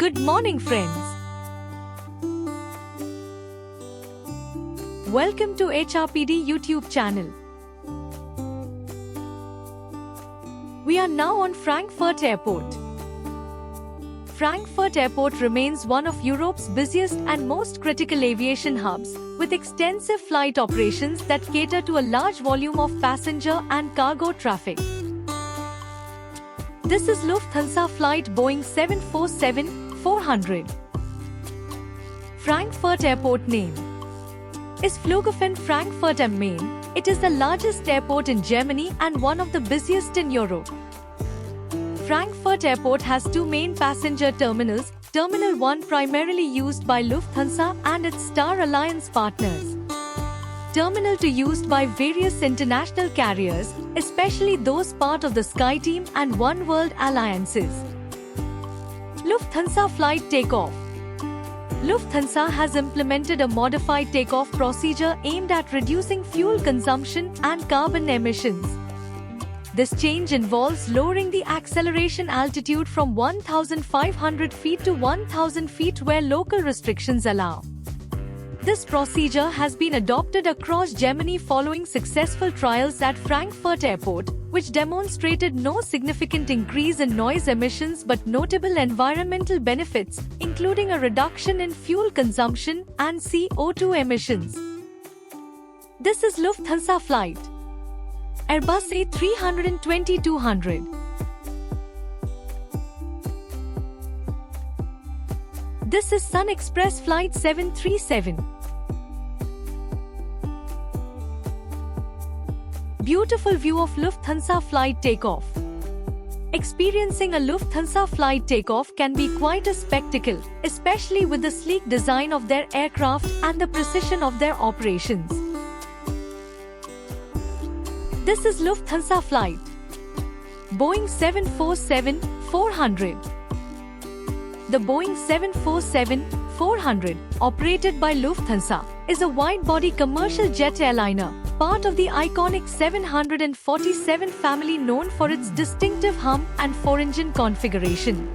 Good morning, friends. Welcome to HRPD YouTube channel. We are now on Frankfurt Airport. Frankfurt Airport remains one of Europe's busiest and most critical aviation hubs, with extensive flight operations that cater to a large volume of passenger and cargo traffic. This is Lufthansa flight Boeing 747-400. Frankfurt Airport name is Flughafen Frankfurt am Main. It is the largest airport in Germany and one of the busiest in Europe. Frankfurt Airport has two main passenger terminals, Terminal 1 primarily used by Lufthansa and its Star Alliance partners. Terminal 2 used by various international carriers, especially those part of the SkyTeam and One World alliances. Lufthansa flight takeoff. Lufthansa has implemented a modified takeoff procedure aimed at reducing fuel consumption and carbon emissions. This change involves lowering the acceleration altitude from 1,500 feet to 1,000 feet where local restrictions allow. This procedure has been adopted across Germany following successful trials at Frankfurt Airport, which demonstrated no significant increase in noise emissions but notable environmental benefits, including a reduction in fuel consumption and CO2 emissions. This is Lufthansa flight Airbus A320-200. This is Sun Express flight 737. Beautiful view of Lufthansa flight takeoff. Experiencing a Lufthansa flight takeoff can be quite a spectacle, especially with the sleek design of their aircraft and the precision of their operations. This is Lufthansa flight Boeing 747-400. The Boeing 747-400, operated by Lufthansa, is a wide-body commercial jet airliner, part of the iconic 747 family known for its distinctive hum and four-engine configuration.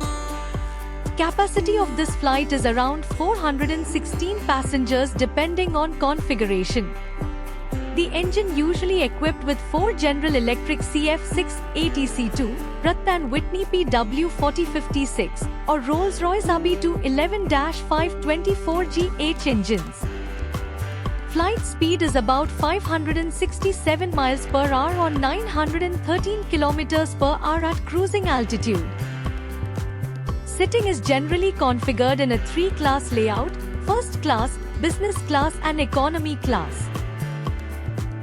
Capacity of this flight is around 416 passengers depending on configuration. The engine usually equipped with 4 General Electric CF6 ATC2, Pratt & Whitney PW4056, or Rolls-Royce RB2 11-524GH engines. Flight speed is about 567 miles per hour on 913 kilometers per hour at cruising altitude. Sitting is generally configured in a 3-class layout: first class, business class and economy class.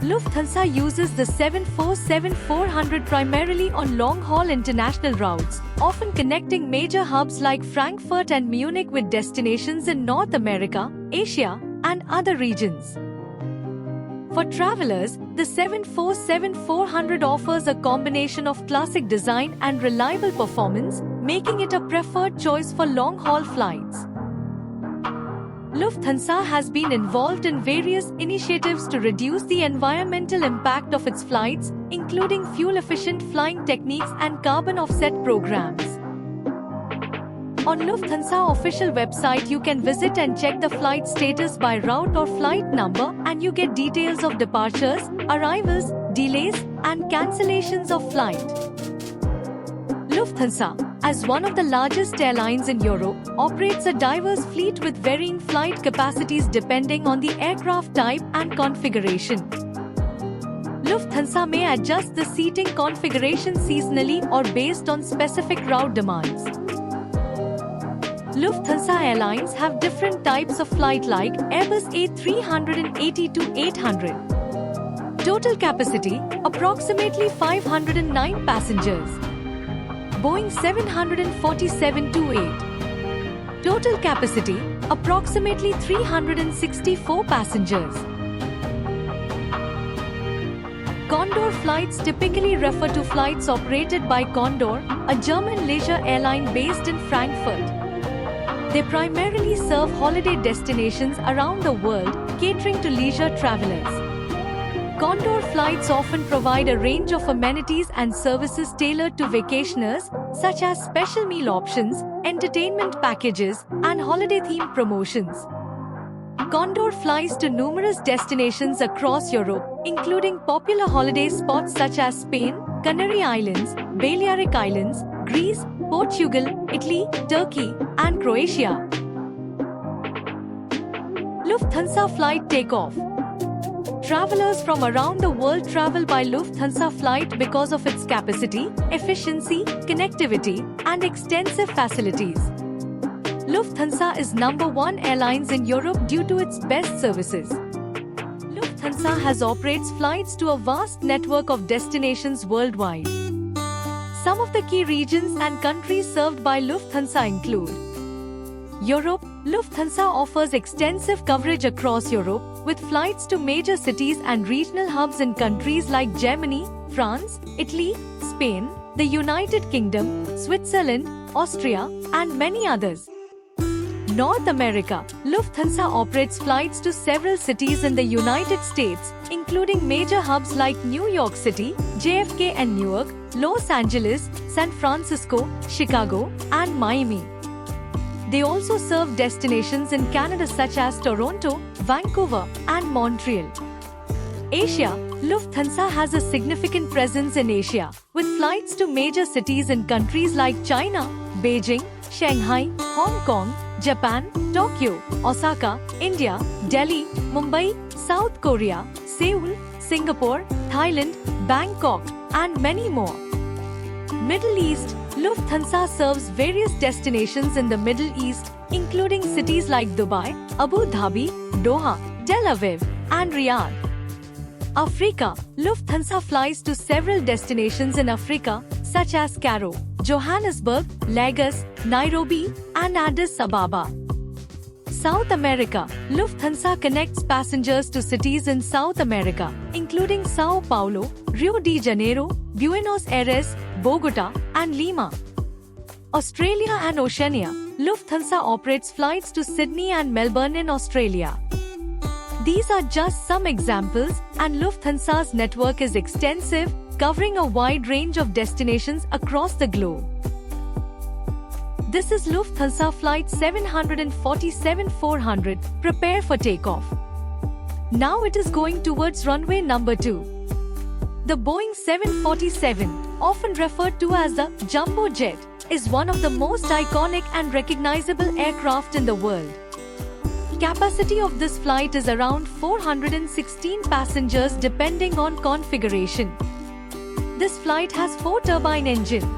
Lufthansa uses the 747-400 primarily on long-haul international routes, often connecting major hubs like Frankfurt and Munich with destinations in North America, Asia, and other regions. For travelers, the 747-400 offers a combination of classic design and reliable performance, making it a preferred choice for long-haul flights. Lufthansa has been involved in various initiatives to reduce the environmental impact of its flights, including fuel-efficient flying techniques and carbon offset programs. On Lufthansa official website you can visit and check the flight status by route or flight number, and you get details of departures, arrivals, delays, and cancellations of flight. Lufthansa, as one of the largest airlines in Europe, operates a diverse fleet with varying flight capacities depending on the aircraft type and configuration. Lufthansa may adjust the seating configuration seasonally or based on specific route demands. Lufthansa Airlines have different types of flight like Airbus A380-800. Total capacity, approximately 509 passengers. Boeing 747-8. Total capacity, approximately 364 passengers. Condor flights typically refer to flights operated by Condor, a German leisure airline based in Frankfurt. They primarily serve holiday destinations around the world, catering to leisure travelers. Condor flights often provide a range of amenities and services tailored to vacationers, such as special meal options, entertainment packages, and holiday-themed promotions. Condor flies to numerous destinations across Europe, including popular holiday spots such as Spain, Canary Islands, Balearic Islands, Greece, Portugal, Italy, Turkey, and Croatia. Lufthansa flight takeoff. Travelers from around the world travel by Lufthansa flight because of its capacity, efficiency, connectivity, and extensive facilities. Lufthansa is #1 airlines in Europe due to its best services. Lufthansa operates flights to a vast network of destinations worldwide. Some of the key regions and countries served by Lufthansa include Europe. Lufthansa offers extensive coverage across Europe, with flights to major cities and regional hubs in countries like Germany, France, Italy, Spain, the United Kingdom, Switzerland, Austria, and many others. North America. Lufthansa operates flights to several cities in the United States, including major hubs like New York City, JFK and Newark, Los Angeles, San Francisco, Chicago, and Miami. They also serve destinations in Canada such as Toronto, Vancouver, and Montreal. Asia. Lufthansa has a significant presence in Asia, with flights to major cities in countries like China, Beijing, Shanghai, Hong Kong, Japan, Tokyo, Osaka, India, Delhi, Mumbai, South Korea, Seoul, Singapore, Thailand, Bangkok, and many more. Middle East. Lufthansa serves various destinations in the Middle East, including cities like Dubai, Abu Dhabi, Doha, Tel Aviv, and Riyadh. Africa. Lufthansa flies to several destinations in Africa, such as Cairo, Johannesburg, Lagos, Nairobi, and Addis Ababa. South America. Lufthansa connects passengers to cities in South America, including Sao Paulo, Rio de Janeiro, Buenos Aires, Bogota, and Lima. Australia and Oceania. Lufthansa operates flights to Sydney and Melbourne in Australia. These are just some examples, and Lufthansa's network is extensive, covering a wide range of destinations across the globe. This is Lufthansa Flight 747-400, prepare for takeoff. Now it is going towards runway number 2. The Boeing 747, often referred to as the Jumbo Jet, is one of the most iconic and recognizable aircraft in the world. Capacity of this flight is around 416 passengers depending on configuration. This flight has 4-turbine engine.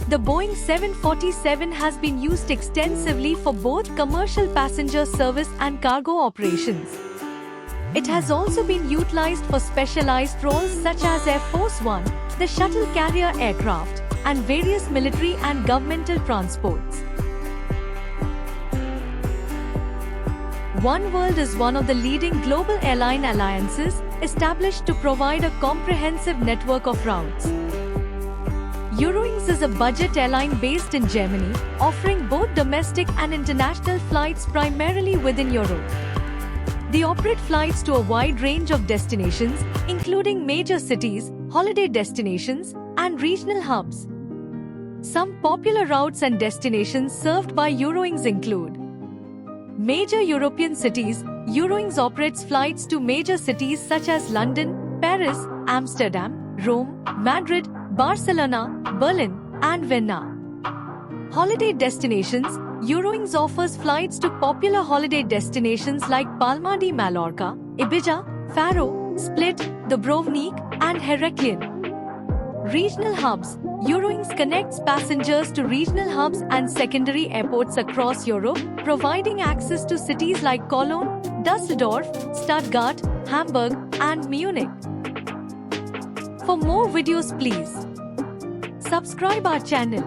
The Boeing 747 has been used extensively for both commercial passenger service and cargo operations. It has also been utilized for specialized roles such as Air Force One, the shuttle carrier aircraft, and various military and governmental transports. oneworld is one of the leading global airline alliances established to provide a comprehensive network of routes. Eurowings is a budget airline based in Germany, offering both domestic and international flights primarily within Europe. They operate flights to a wide range of destinations, including major cities, holiday destinations, and regional hubs. Some popular routes and destinations served by Eurowings include major European cities. Eurowings operates flights to major cities such as London, Paris, Amsterdam, Rome, Madrid, Barcelona, Berlin, and Vienna. Holiday destinations. Eurowings offers flights to popular holiday destinations like Palma de Mallorca, Ibiza, Faro, Split, Dubrovnik, and Heraklion. Regional hubs. Eurowings connects passengers to regional hubs and secondary airports across Europe, providing access to cities like Cologne, Düsseldorf, Stuttgart, Hamburg, and Munich. For more videos, please subscribe our channel.